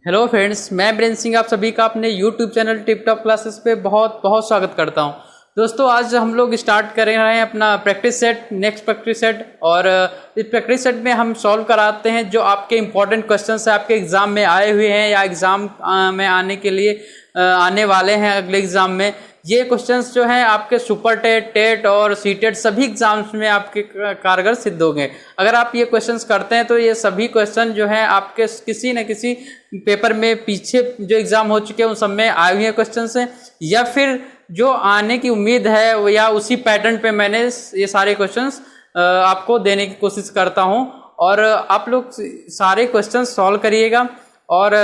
Hello friends, मैं बीरेंद्र सिंह आप सभी का अपने YouTube channel tip top classes पे बहुत बहुत स्वागत करता हूं। दोस्तों, आज हम लोग स्टार्ट कर रहे हैं अपना practice set, next practice set. और इस प्रैक्टिस सेट में हम सॉल्व कराते हैं जो आपके इंपॉर्टेंट क्वेश्चंस आपके एग्जाम में आए हुए हैं या एग्जाम में आने के लिए आने वाले हैं अगले एग्जाम में। ये क्वेश्चंस जो हैं आपके सुपर टेट, टेट और सी टेट सभी एग्जाम्स में आपके कारगर सिद्ध होंगे। अगर आप ये क्वेश्चंस करते हैं तो ये सभी क्वेश्चन जो हैं आपके किसी न किसी पेपर में पीछे जो एग्जाम हो चुके हैं उन सब में आए हुए क्वेश्चंस हैं, या फिर जो आने की उम्मीद है या उसी पैटर्न पे मैंने ये सारे क्वेश्चंस आपको देने की कोशिश करता हूं। और आप लोग सारे क्वेश्चंस सॉल्व करिएगा और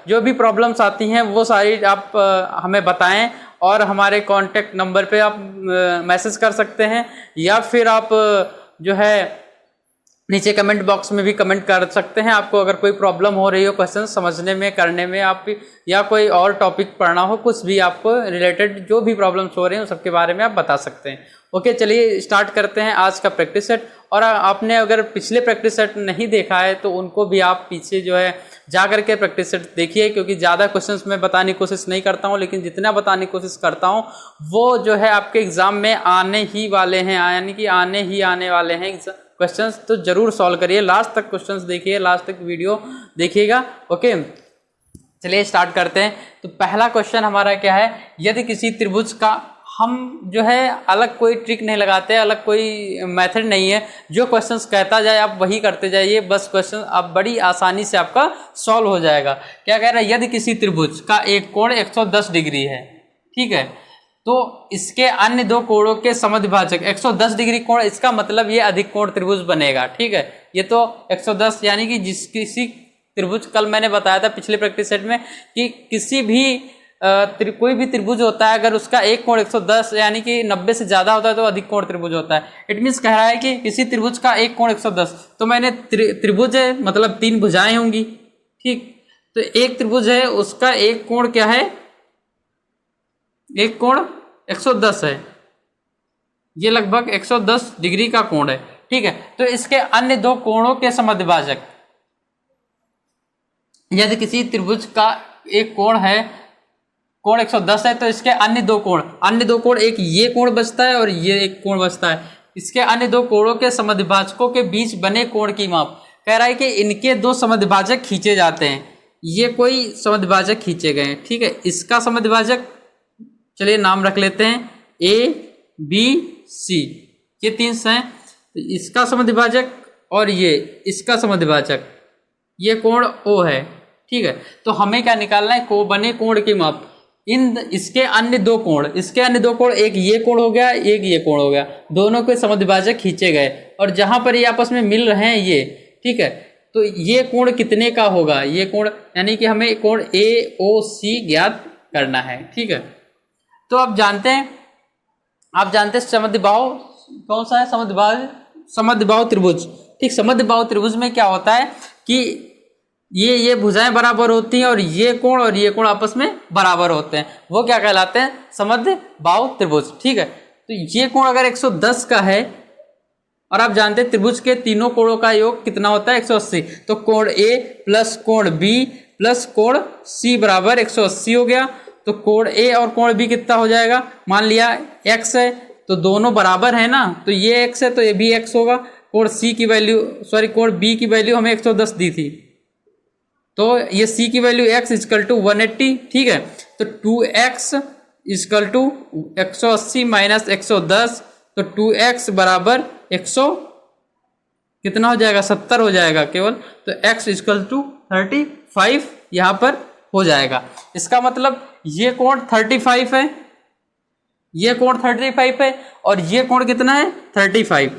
जो भी प्रॉब्लम्स आती हैं वो सारी आप हमें बताएं, और हमारे कांटेक्ट नंबर पे आप मैसेज कर सकते हैं, या फिर आप जो है नीचे कमेंट बॉक्स में भी कमेंट कर सकते हैं। आपको अगर कोई प्रॉब्लम हो रही हो क्वेश्चन समझने में, करने में, आप या कोई और टॉपिक पढ़ना हो, कुछ भी आपको रिलेटेड जो भी प्रॉब्लम्स हो रहे हैं उन सबके बारे में आप बता सकते हैं। ओके, चलिए स्टार्ट करते हैं आज का प्रैक्टिस सेट। और आपने अगर पिछले प्रैक्टिस सेट नहीं देखा है तो उनको भी आप पीछे जो है जा करके प्रैक्टिस सेट देखिए, क्योंकि ज़्यादा क्वेश्चंस मैं बताने की कोशिश नहीं करता हूं, लेकिन जितना बताने की कोशिश करता हूं वो जो है आपके एग्जाम में आने ही वाले हैं, यानी कि आने वाले हैं क्वेश्चंस। तो जरूर सॉल्व करिए, लास्ट तक क्वेश्चंस देखिए, लास्ट तक वीडियो देखिएगा। ओके, चलिए स्टार्ट करते हैं। तो पहला क्वेश्चन हमारा क्या है, यदि किसी त्रिभुज का, हम जो है अलग कोई ट्रिक नहीं लगाते, अलग कोई मेथड नहीं है, जो क्वेश्चंस कहता जाए आप वही करते जाइए, बस क्वेश्चन आप बड़ी आसानी से आपका सॉल्व हो जाएगा। क्या कह रहा है, यदि किसी त्रिभुज का एक कोण 110 डिग्री है, ठीक है, तो इसके अन्य दो कोणों के समद्विभाजक 110 डिग्री कोण, इसका मतलब ये अधिक कोण त्रिभुज बनेगा। ठीक है, ये तो 110 यानी कि जिस किसी त्रिभुज, कल मैंने बताया था पिछले प्रैक्टिस सेट में कि किसी भी कोई भी त्रिभुज होता है, अगर उसका एक कोण 110 यानी कि 90 से ज्यादा होता है तो अधिक कोण त्रिभुज होता है। इट मीन्स कह रहा है कि किसी त्रिभुज का एक कोण 110, तो मैंने त्रिभुज है मतलब 3 भुजाएं होंगी। ठीक, तो एक त्रिभुज है उसका एक कोण क्या है, एक कोण 110 है, ये लगभग 110 डिग्री का कोण है। ठीक है, तो इसके अन्य दो कोणों के समद्विभाजक, यदि किसी त्रिभुज का एक कोण है, कोण 110 है, तो इसके अन्य दो कोण, एक ये कोण बचता है और ये एक कोण बचता है। इसके अन्य दो कोणों के समद्विभाजकों के बीच बने कोण की माप। कह रहा है कि इनके दो समद्विभाजक खींचे जाते हैं, ये कोई समद्विभाजक खींचे गए हैं। ठीक है, इसका समद्विभाजक चलिए नाम रख लेते हैं ए बी सी, ये 3 हैं। इसका समद्विभाजक और ये इसका समद्विभाजक, ये कोण ओ है। ठीक है, तो हमें क्या निकालना है, को बने कोण की माप। इसके अन्य दो कोण, एक ये कोण हो गया, एक ये कोण हो गया, दोनों के समद्विभाजक खींचे गए, और जहां पर ये आपस में मिल रहे हैं ये, ठीक है, तो ये कोण कितने का होगा, ये कोण, यानी कि हमें कोण ए ओ सी ज्ञात करना है। ठीक है, तो आप जानते हैं समद्विबाहु कौन सा है, समद्विबाहु त्रिभुज। ठीक, समद्विबाहु त्रिभुज में क्या होता है कि ये भुजाएं बराबर होती हैं और ये कोण आपस में बराबर होते हैं, वो क्या कहलाते हैं, समद्विबाहु त्रिभुज। ठीक है, तो ये कोण अगर 110 का है, और आप जानते हैं त्रिभुज के तीनों कोणों का योग कितना होता है, 180, तो कोण ए प्लस कोण बी प्लस कोण सी बराबर 180 हो गया। तो कोण ए और कोण बी कितना हो जाएगा, मान लिया x है तो दोनों बराबर है ना, तो ये x है तो ये भी x होगा। कोण बी की वैल्यू हमें 110 दी थी, तो ये c की वैल्यू x इक्वल टू 180। ठीक है, तो 2x इक्वल टू 180 माइनस 110, तो 2x बराबर 100 कितना हो जाएगा, 70 हो जाएगा केवल। तो x इक्वल टू 35 यहाँ पर हो जाएगा। इसका मतलब ये कोण 35 है, ये कोण 35 है, और ये कोण कितना है, 35।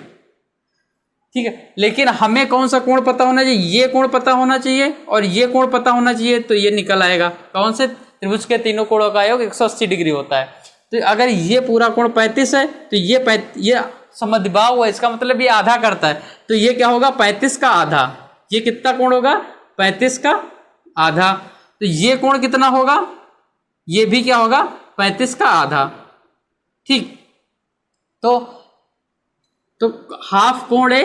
ठीक है, लेकिन हमें कौन सा कोण पता होना चाहिए, ये कोण पता होना चाहिए और ये कोण पता होना चाहिए, तो ये निकल आएगा कौन से, त्रिभुज के तीनों कोणों का योग 180 डिग्री होता है। तो अगर ये पूरा कोण 35 है तो ये समद्विबाहु है, इसका मतलब ये आधा करता है, तो ये क्या होगा, 35 का आधा। ये कितना कोण होगा, 35 का आधा। तो ये कोण कितना होगा, ये भी क्या होगा, 35 का आधा। ठीक, तो हाफ कोण ए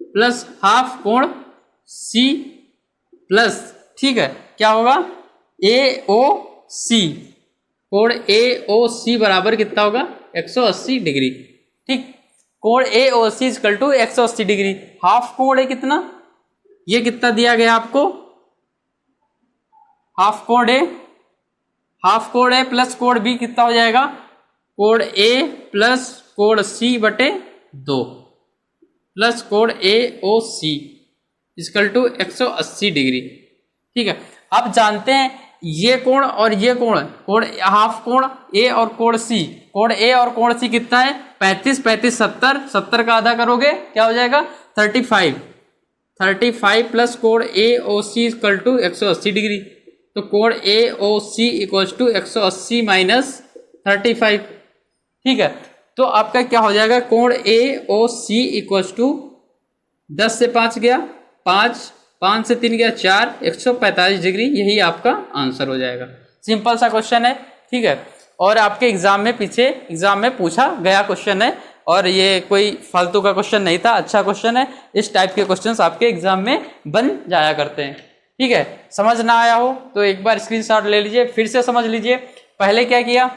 प्लस हाफ कोण सी प्लस, ठीक है, क्या होगा, AOC, कोण AOC बराबर कितना होगा, 180 डिग्री। ठीक, कोण AOC equal to 180 degree. Half कोण है कितना, ये कितना दिया गया आपको, हाफ कोण A प्लस कोण B कितना हो जाएगा, कोण A प्लस कोण C बटे 2 प्लस कोण AOC इक्वल टू 180 डिग्री। ठीक है, अब जानते हैं ये कोण और ये कोण, कोण हाफ कोण A और कोण C, कोण A और कोण C कितना है, 35 35 70, 70 का आधा करोगे क्या हो जाएगा, 35 प्लस कोण AOC इक्वल टू 180 डिग्री। तो कोण AOC इक्वल टू 180 माइनस 35। ठीक है, तो आपका क्या हो जाएगा, कोण AOC इक्वल टू 10 से 5 गया 5, 5 से 3 गया 4, 145 डिग्री, यही आपका आंसर हो जाएगा। सिंपल सा क्वेश्चन है। ठीक है, और आपके एग्जाम में पीछे एग्जाम में पूछा गया क्वेश्चन है, और ये कोई फालतू का क्वेश्चन नहीं था, अच्छा क्वेश्चन है। इस टाइप के क्वेश्चंस आपके एग्जाम में बन जाया करते हैं। ठीक है, समझ ना आया हो तो एक बार स्क्रीनशॉट ले लीजिए, फिर से समझ लीजिए। पहले क्या किया,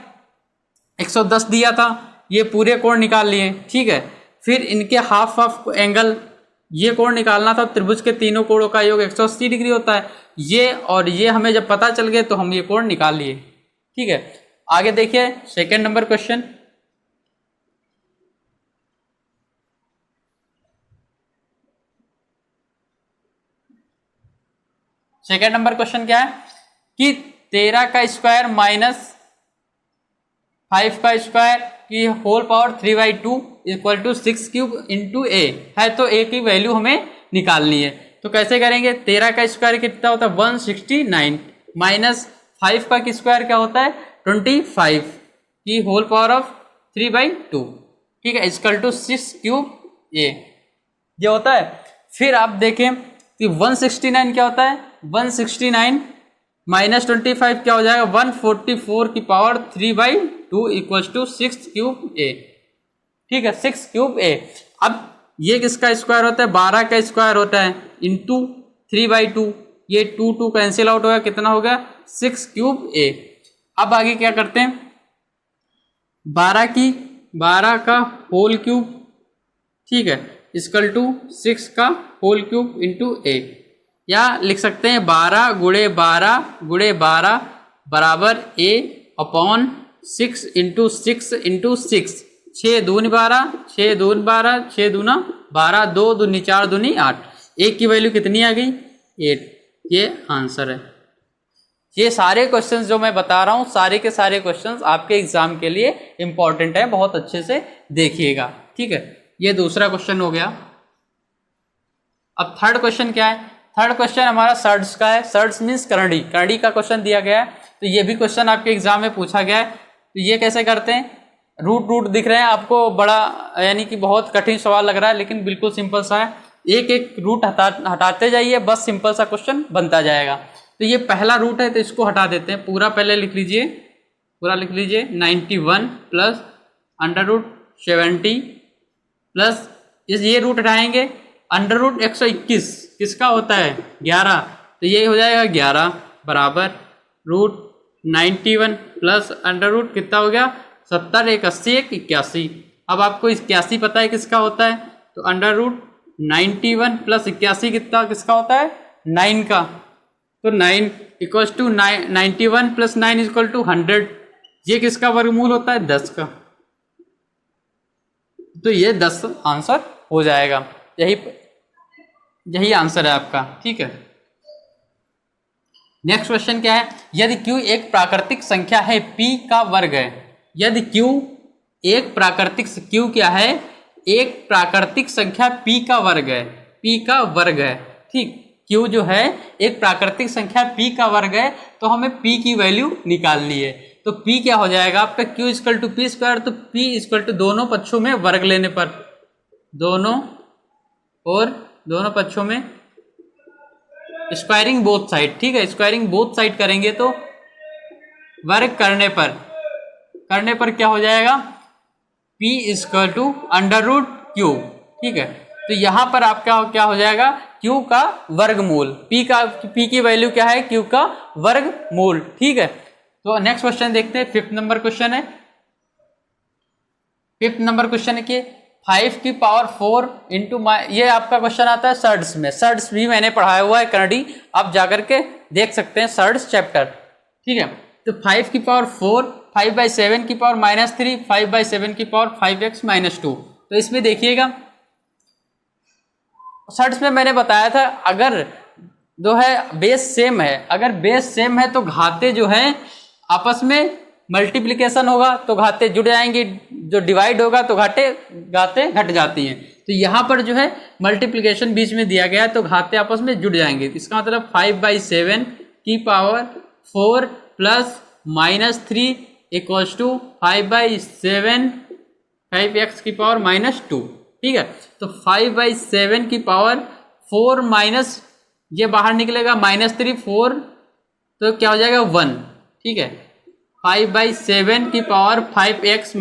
110 दिया था, ये पूरे कोण निकाल लिए। ठीक है, फिर इनके हाफ एंगल, ये कोण निकालना था, त्रिभुज के तीनों कोणों का योग 180 डिग्री होता है। ये और ये हमें जब पता चल गए तो हम ये कोण निकाल लिए। ठीक है, आगे देखिए second number question. Second number question क्या है कि 13 का स्क्वायर माइनस 5 का स्क्वायर की whole power 3/2 equal to 6 cube into A है, तो A की वैल्यू हमें निकालनी है। तो कैसे करेंगे, 13 का स्क्वायर कितना होता है 169 माइनस 5 का स्क्वायर क्या होता है 25 की होल पावर ऑफ 3/2। ठीक है, इक्वल टू 6 क्यूब A ये होता है। फिर आप देखें कि 169 क्या होता है, 169 माइनस 25 क्या हो जाएगा, 144 की power 3/2 equal to 6 cube A। ठीक है, 6 क्यूब A। अब ये किसका स्क्वायर होता है, 12 का स्क्वायर होता है इंटू 3/2, ये 2 कैंसिल आउट हो गया, कितना हो गया 6 क्यूब A। अब आगे क्या करते हैं, 12 का होल क्यूब, ठीक है, इक्वल टू 6 का होल क्यूब इंटू A, या लिख सकते हैं 12 गुणे 12 बराबर A अपॉन 6 इंटू 6 इंटू 6, 6 दूनी 12, 6 दूनी 12, 6 दूना 12, 2 दूनी 4 दूनी 8, एक की वैल्यू कितनी आ गई 8। ये आंसर है। ये सारे क्वेश्चंस जो मैं बता रहा हूँ, सारे के सारे क्वेश्चंस आपके एग्जाम के लिए इंपॉर्टेंट है, बहुत अच्छे से देखिएगा। ठीक है, ये दूसरा क्वेश्चन हो गया। अब थर्ड क्वेश्चन क्या है, थर्ड क्वेश्चन हमारा सर्ड्स का है। सर्ड्स मीन्स करंडी, करंडी का क्वेश्चन दिया गया है। तो ये भी क्वेश्चन आपके एग्जाम में पूछा गया है। तो ये कैसे करते हैं, रूट दिख रहे हैं आपको, बड़ा यानी कि बहुत कठिन सवाल लग रहा है, लेकिन बिल्कुल सिंपल सा है। एक एक रूट हटाते जाइए, बस सिंपल सा क्वेश्चन बनता जाएगा। तो ये पहला रूट है तो इसको हटा देते हैं, पूरा पहले लिख लीजिए, पूरा लिख लीजिए 91 प्लस √70 प्लस ये रूट हटाएंगे, √121 किसका होता है 11, तो ये हो जाएगा 11 बराबर √91 प्लस √ कितना हो गया 70, 1 80, 1 81। अब आपको 81 पता है किसका होता है, तो √91 प्लस 81 किसका होता है 9 का, तो 9 इक्वल्स टू 91 प्लस 9 इक्वल टू 100, ये किसका वर्गमूल होता है 10 का, तो ये 10 आंसर हो जाएगा। यही आंसर है आपका। ठीक है, नेक्स्ट क्वेश्चन क्या है, यदि Q एक प्राकृतिक संख्या है P का वर्ग है, यदि Q एक प्राकृतिक, Q क्या है, एक प्राकृतिक संख्या P का वर्ग है, P का वर्ग है। ठीक, Q जो है एक प्राकृतिक संख्या P का वर्ग है, तो हमें P की वैल्यू निकालनी है। तो P क्या हो जाएगा आपका, Q equal to P square, तो P इक्वल टू दोनों पक्षों में वर्ग लेने पर, दोनों पक्षों में स्क्वायरिंग बोथ साइड। ठीक है, स्क्वायरिंग बोथ साइड करेंगे तो वर्ग करने पर क्या हो जाएगा, P इक्वल टू √Q। ठीक है, तो यहाँ पर आपका क्या हो जाएगा, क्यू का वर्गमूल। पी की वैल्यू क्या है, क्यू का वर्गमूल। ठीक है, तो नेक्स्ट क्वेश्चन देखते हैं। फिफ्थ नंबर क्वेश्चन है। फिफ्थ नंबर क्वेश्चन है कि 5 की पावर 4 इंटू, ये आपका क्वेश्चन आता है सर्ड्स में। सर्ड्स भी मैंने पढ़ाया हुआ है कन्नड़ी, आप जाकर के देख सकते हैं सर्ड्स चैप्टर। ठीक है, तो 5 की पावर 4, 5/7 की पावर -3, 5/7 की पावर 5x - 2। तो इसमें देखिएगा सर्ड्स में मैंने बताया था अगर जो है बेस सेम है, अगर बेस सेम है तो घाते जो है आपस में मल्टीप्लिकेशन होगा तो घाते जुड़ जाएंगे, जो डिवाइड होगा तो घाते घट जाती हैं। तो यहाँ पर जो है मल्टीप्लिकेशन बीच में दिया गया है तो घाते आपस में जुड़ जाएंगे। इसका मतलब 5/7 की power 4 plus -3 equals to 5/7 5x की पावर -2। ठीक है, तो 5/7 की पावर 4 माइनस ये बाहर निकलेगा -3 4, तो क्या हो जाएगा 1। ठीक है, 5/7 की पावर 5x -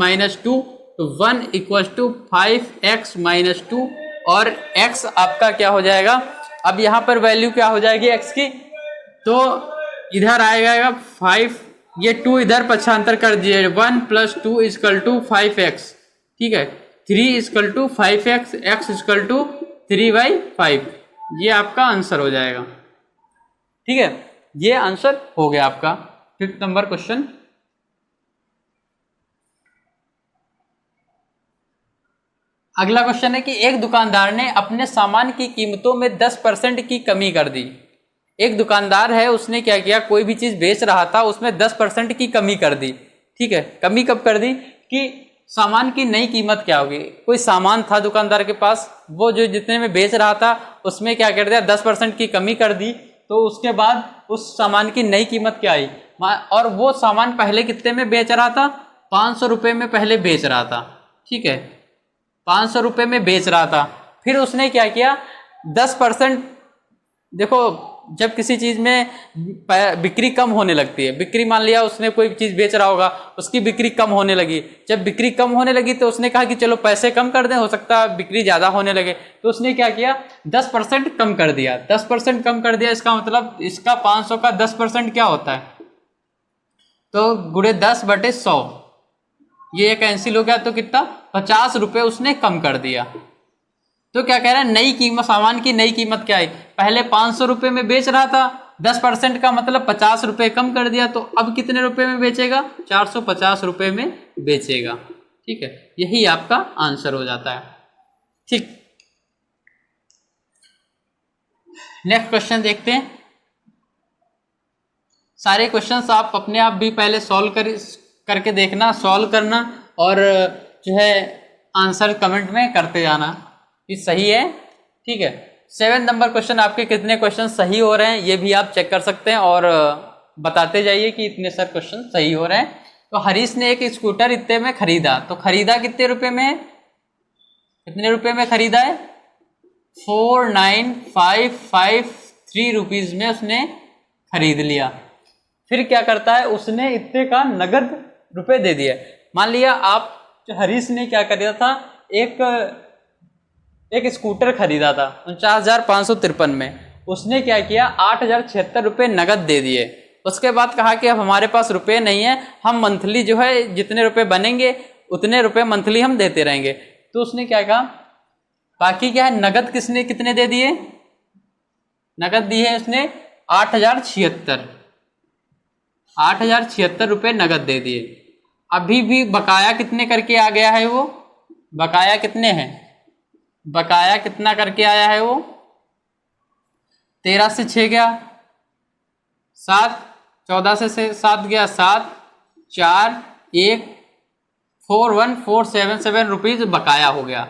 2, तो 1 इक्वल्स टू 5x - 2 और x आपका क्या हो जाएगा, अब यहाँ पर वैल्यू क्या हो जाएगी x की, तो इधर आएगा 5, ये 2 इधर पक्षांतर कर दिए, 1 + 2 = 5x। ठीक है, 3 = 5x, x = 3/5। ये आपका आंसर हो जाएगा। ठीक है, ये आंसर हो गया आपका फिफ्थ नंबर क्वेश्चन। अगला क्वेश्चन है कि एक दुकानदार ने अपने सामान की कीमतों में 10% की कमी कर दी। एक दुकानदार है, उसने क्या किया, कोई भी चीज बेच रहा था उसमें 10% की कमी कर दी। ठीक है, कमी कब कर दी कि सामान की नई कीमत क्या होगी, कोई सामान था दुकानदार के पास, वो जो जितने में बेच रहा था उसमें क्या कर दिया, 10% की कमी कर दी। तो उसके बाद उस सामान की नई कीमत क्या आई, और वो सामान पहले कितने में बेच रहा था, 500 रुपये में पहले बेच रहा था। ठीक है, 500 रुपये में बेच रहा था। फिर उसने क्या किया, 10%, देखो जब किसी चीज़ में बिक्री कम होने लगती है, बिक्री मान लिया उसने कोई चीज़ बेच रहा होगा, उसकी बिक्री कम होने लगी, जब बिक्री कम होने लगी तो उसने कहा कि चलो पैसे कम कर दें, हो सकता है बिक्री ज़्यादा होने लगे। तो उसने क्या किया, 10% कम कर दिया। 10% कम कर दिया, इसका मतलब इसका 500 का 10% क्या होता है, तो गुणे 10/100, ये कैंसिल हो गया, तो कितना, 50 रुपये उसने कम कर दिया। तो क्या कह रहा है, नई कीमत, सामान की नई कीमत क्या है, पहले 500 रुपये में बेच रहा था, 10% का मतलब 50 रुपये कम कर दिया, तो अब कितने रुपए में बेचेगा, 450 रुपये में बेचेगा। ठीक है, यही आपका आंसर हो जाता है। ठीक, नेक्स्ट क्वेश्चन देखते हैं। सारे क्वेश्चंस आप अपने आप भी पहले सॉल्व करके देखना, सॉल्व करना, और जो है आंसर कमेंट में करते जाना कि सही है। ठीक है, 7 नंबर क्वेश्चन, आपके कितने क्वेश्चन सही हो रहे हैं ये भी आप चेक कर सकते हैं और बताते जाइए कि इतने सर क्वेश्चन सही हो रहे हैं। तो हरीश ने एक स्कूटर इतने में खरीदा, तो खरीदा कितने रुपए में है, कितने रुपए में खरीदा है, 49,553 रुपीज में उसने खरीद लिया। फिर क्या करता है, उसने इतने का नगद रुपए दे दिया। मान लिया आप, हरीश ने क्या कर दिया था, एक स्कूटर खरीदा था 49,553 में, उसने क्या किया, 8,076 रुपये नगद दे दिए। उसके बाद कहा कि अब हमारे पास रुपए नहीं है, हम मंथली जो है जितने रुपए बनेंगे उतने रुपए मंथली हम देते रहेंगे। तो उसने क्या कहा, बाकी क्या है, नगद किसने कितने दे दिए, नगद दी है उसने 8,076 रुपये नगद दे दिए। अभी भी बकाया कितने करके आ गया है, वो बकाया कितने हैं, बकाया कितना करके आया है वो, 13 से 6 गया 7, 14 से 7 गया 7, 4, 1, 41,477 रुपीज बकाया हो गया।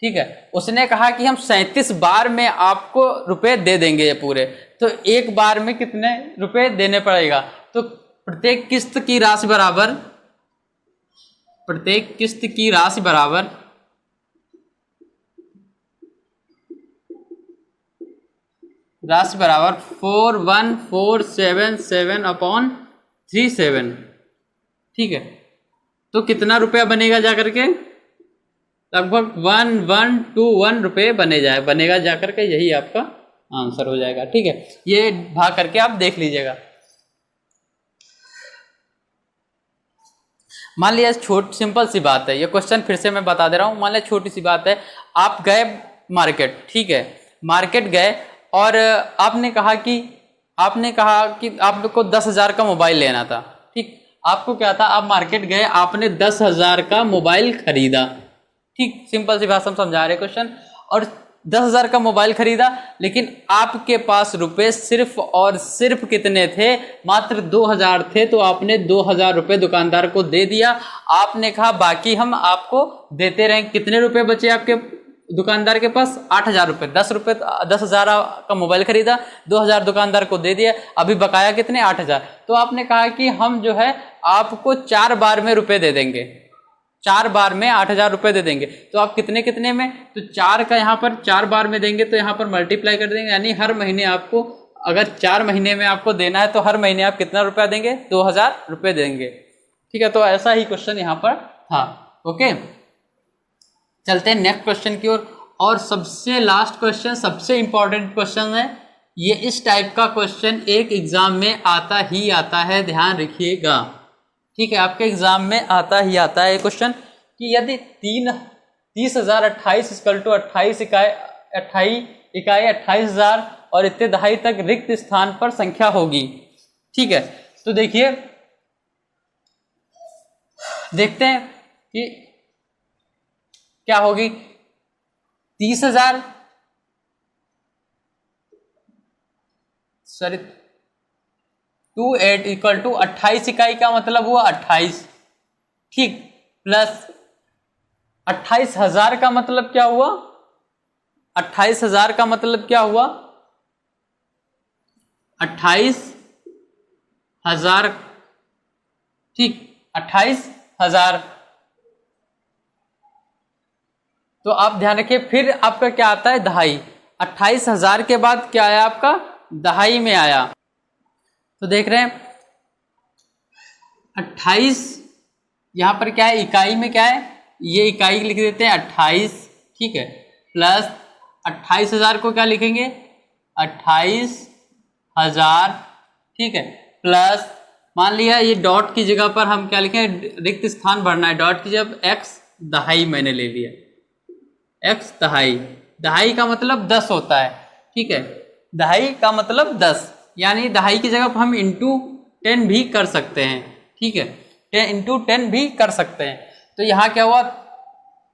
ठीक है, उसने कहा कि हम 37 बार में आपको रुपए दे देंगे ये पूरे, तो एक बार में कितने रुपए देने पड़ेगा, तो प्रत्येक किस्त की राशि बराबर, प्रत्येक किस्त की राशि बराबर 41,477/37। ठीक है, तो कितना रुपया बनेगा जाकर के, लगभग 1121 रुपये बनेगा जाकर के, यही आपका आंसर हो जाएगा। ठीक है, ये भाग करके आप देख लीजिएगा। मान लिया सिंपल सी बात है, ये क्वेश्चन फिर से मैं बता दे रहा हूँ। मान लिया छोटी सी बात है, आप गए मार्केट, ठीक है, मार्केट गए और आपने कहा कि आप लोग को 10,000 का मोबाइल लेना था। ठीक, आपको क्या था, आप मार्केट गए, आपने 10,000 का मोबाइल खरीदा। ठीक, सिंपल सी भाषा में समझा रहे क्वेश्चन। और 10,000 का मोबाइल खरीदा, लेकिन आपके पास रुपए सिर्फ और सिर्फ कितने थे, मात्र 2,000 थे। तो आपने 2,000 रुपये दुकानदार को दे दिया। आपने कहा बाकी हम आपको देते रहें। कितने रुपए बचे आपके दुकानदार के पास? 8,000 रुपये। 10,000 का मोबाइल खरीदा, 2,000 दुकानदार को दे दिया, अभी बकाया कितने? 8,000। तो आपने कहा कि हम जो है आपको 4 बार में रुपए दे देंगे, 4 बार में 8,000 रुपये दे देंगे। तो आप कितने में, तो 4 का यहाँ पर 4 बार में देंगे, तो यहाँ पर मल्टीप्लाई कर देंगे, यानी हर महीने आपको, अगर 4 महीने में आपको देना है तो हर महीने आप कितना रुपया देंगे? 2,000 रुपये देंगे। ठीक है, तो ऐसा ही क्वेश्चन यहाँ पर था। ओके, चलते हैं नेक्स्ट क्वेश्चन की ओर। और सबसे लास्ट क्वेश्चन, सबसे इंपॉर्टेंट क्वेश्चन है ये। इस टाइप का क्वेश्चन एक एग्जाम में आता ही आता है, ध्यान रखिएगा। ठीक है, आपके एग्जाम में आता ही आता है क्वेश्चन कि यदि 30,028 इक्वल टू 28 इकाई 28,000 और इतने दहाई तक रिक्त स्थान पर संख्या होगी। ठीक है, तो देखिए, देखते हैं कि क्या होगी। 30,000 28 इक्वल टू 28 इकाई का मतलब हुआ 28। ठीक, प्लस 28,000 का मतलब क्या हुआ? 28,000 का मतलब क्या हुआ? 28,000। ठीक, 28,000। तो आप ध्यान रखिए, फिर आपका क्या आता है? दहाई। 28,000 के बाद क्या आया आपका? दहाई में आया। तो देख रहे हैं 28, यहां पर क्या है? इकाई में क्या है? ये इकाई लिख देते हैं 28। ठीक है, प्लस 28,000 को क्या लिखेंगे? 28,000। ठीक है, प्लस मान लिया ये डॉट की जगह पर हम क्या लिखें? रिक्त स्थान भरना है। डॉट की जब x दहाई मैंने ले लिया, x दहाई। दहाई का मतलब 10 होता है। ठीक है, दहाई का मतलब 10, यानी दहाई की जगह पर हम इंटू 10 भी कर सकते हैं। ठीक है, 10 इंटू 10 भी कर सकते हैं। तो यहाँ क्या हुआ?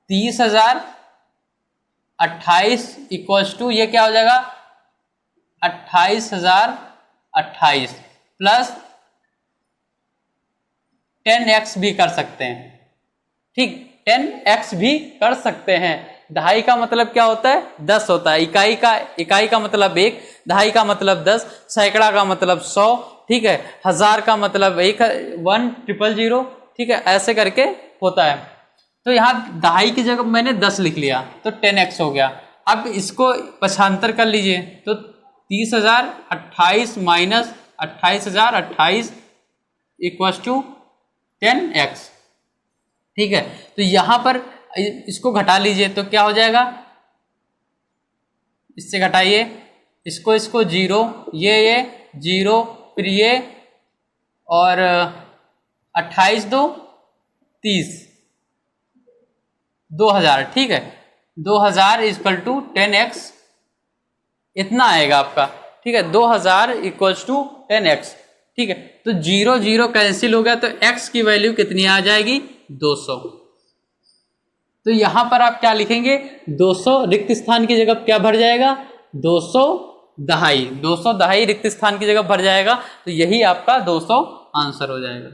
30,028 इक्वल्स टू, ये क्या हो जाएगा? 28,028 प्लस 10x भी कर सकते हैं। ठीक, 10x भी कर सकते हैं। दहाई का मतलब क्या होता है? 10 होता है। इकाई का मतलब 1, दहाई का मतलब 10, सैकड़ा का मतलब 100। ठीक है, 1000 का मतलब 1,000,000। ठीक है, ऐसे करके होता है। तो यहाँ दहाई की जगह मैंने 10 लिख लिया, तो 10x हो गया। अब इसको पक्षांतर कर लीजिए, तो 30,028 माइनस 28,028 इक्वल्स टू 10x। ठीक है, तो यहाँ पर इसको घटा लीजिए, तो क्या हो जाएगा? इससे घटाइए, इसको 0, ये 0, फिर ये, और 28 2 30, 2,000। ठीक है, 2,000 इक्वल टू 10x, इतना आएगा आपका। ठीक है, 2,000 इक्वल्स टू 10x। ठीक है, तो 0 0 कैंसिल हो गया, तो x की वैल्यू कितनी आ जाएगी? 200। तो यहां पर आप क्या लिखेंगे? 200 रिक्त स्थान की जगह क्या भर जाएगा? 200 दहाई। 200 दहाई रिक्त स्थान की जगह भर जाएगा, तो यही आपका 200 आंसर हो जाएगा।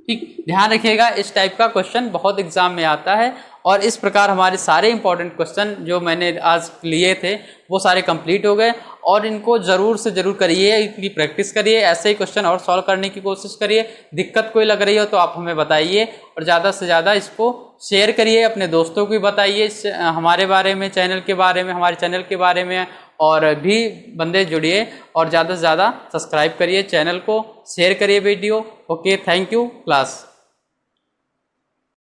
ठीक, ध्यान रखिएगा, इस टाइप का क्वेश्चन बहुत एग्जाम में आता है। और इस प्रकार हमारे सारे इंपॉर्टेंट क्वेश्चन जो मैंने आज लिए थे वो सारे कंप्लीट हो गए। और इनको ज़रूर से ज़रूर करिए, इनकी प्रैक्टिस करिए, ऐसे ही क्वेश्चन और सॉल्व करने की कोशिश करिए। दिक्कत कोई लग रही हो तो आप हमें बताइए, और ज़्यादा से ज़्यादा इसको शेयर करिए, अपने दोस्तों को भी बताइए हमारे बारे में, चैनल के बारे में, हमारे चैनल के बारे में, और भी बंदे जुड़िए। और ज़्यादा से ज़्यादा सब्सक्राइब करिए चैनल को, शेयर करिए video. Okay, thank you class.